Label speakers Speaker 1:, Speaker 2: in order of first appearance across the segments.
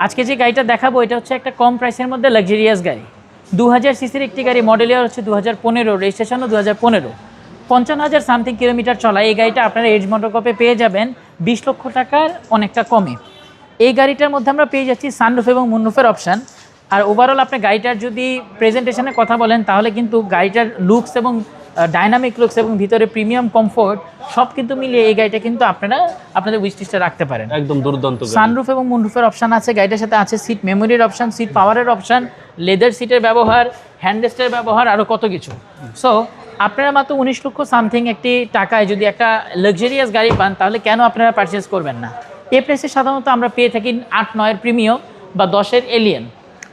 Speaker 1: আজকে যে গাড়িটা দেখাবো এটা হচ্ছে একটা কম প্রাইসের মধ্যে লাক্সারিয়াস গাড়ি। 2000 সিসির একটি গাড়ি, মডেল ইয়ার হচ্ছে 2015, রেজিস্ট্রেশনও 2015, 55,000 সামথিং কিলোমিটার চলা। এই গাড়িটা আপনারা এজ মোটরকপে পেয়ে যাবেন 20 লক্ষ টাকার অনেকটা কমে। এই গাড়িটার মধ্যে আমরা পেয়ে যাচ্ছি সানরুফ এবং মুনরুফের অপশান। আর ওভারঅল আপনি গাড়িটার যদি প্রেজেন্টেশনের কথা বলেন তাহলে কিন্তু গাড়িটার লুকস এবং ডাইনামিক লুকস এবং ভিতরে প্রিমিয়াম কমফোর্ট সব কিন্তু মিলিয়ে এই গাড়িটা কিন্তু আপনারা আপনাদের উইশ লিস্টে রাখতে পারেন।
Speaker 2: একদম দুর্দান্ত।
Speaker 1: সানরুফ এবং মুনরুফের অপশান আছে, গাড়িটার সাথে আছে সিট মেমোরির অপশান, সিট পাওয়ারের অপশান, লেদার সিটের ব্যবহার, হ্যান্ডরেস্টের ব্যবহার, আরও কত কিছু। সো আপনারা মাত্র 19 লক্ষ সামথিং একটি টাকায় যদি একটা লাক্সারিয়াস গাড়ি পান তাহলে কেন আপনারা পারচেস করবেন না। এই প্রাইসে সাধারণত আমরা পেয়ে থাকি 8-9 প্রিমিয়াম বা 10 এলিয়েন।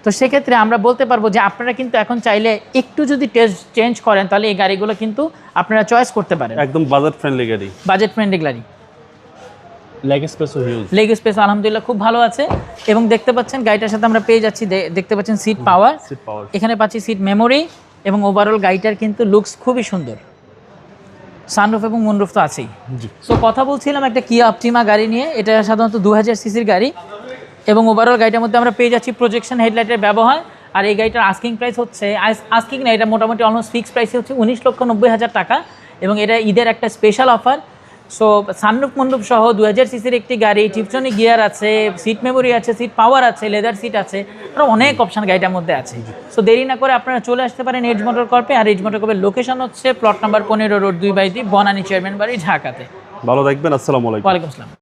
Speaker 1: তো সেক্ষেত্রে আমরা বলতে পারবো যে আপনারা কিন্তু এখন চাইলে একটু যদি টেস্ট চেঞ্জ করেন তাহলে এই গাড়িগুলো কিন্তু আপনারা চয়েস করতে পারেন।
Speaker 2: একদম বাজেট ফ্রেন্ডলি গাড়ি।
Speaker 1: বাজেট ফ্রেন্ডলি গাড়ি।
Speaker 2: লেগ স্পেসও হিউজ।
Speaker 1: লেগ স্পেস আলহামদুলিল্লাহ খুব ভালো আছে এবং দেখতে পাচ্ছেন গাড়িটার সাথে আমরা পেয়ে যাচ্ছি, দেখতে পাচ্ছেন সিট পাওয়ার, এখানে পাচ্ছি সিট মেমোরি এবং ওভারঅল গাড়িটার কিন্তু লুকস খুবই সুন্দর। সানরুফ এবং মুনরুফ তো আছেই। সো কথা বলছিলাম একটা কিয়া অপটিমা গাড়ি নিয়ে, এটা সাধারণত 2000 সিসির গাড়ি এবং ওভারঅল গাড়িটার মধ্যে আমরা পেয়ে যাচ্ছি প্রজেকশন হেডলাইটের ব্যবহার। আর এই গাড়িটার আস্কিং প্রাইস হচ্ছে, আস্কিং না, এটা মোটামুটি অলমোস্ট ফিক্সড প্রাইসে হচ্ছে 19,90,000 টাকা এবং এটা ঈদের একটা special offer. So sunroof moonroof সহ 2000 সিসির একটি গাড়ি, টিপটনিক গিয়ার আছে, সিট মেমোরি আছে, সিট পাওয়ার আছে, লেদার সিট আছে, আরও অনেক অপশান গাড়িটার মধ্যে আছে। সো দেরি না করে আপনারা চলে আসতে পারেন এজ মোটরকর্পে। আর এজ মোটরকর্পের লোকেশন হচ্ছে plot number 15 road 2/2, Banani chairman বাড়ি, ঢাকাতে।
Speaker 2: ভালো থাকবেন। আসসালামু আলাইকুম।
Speaker 1: ওয়ালাইকুম আসসালাম।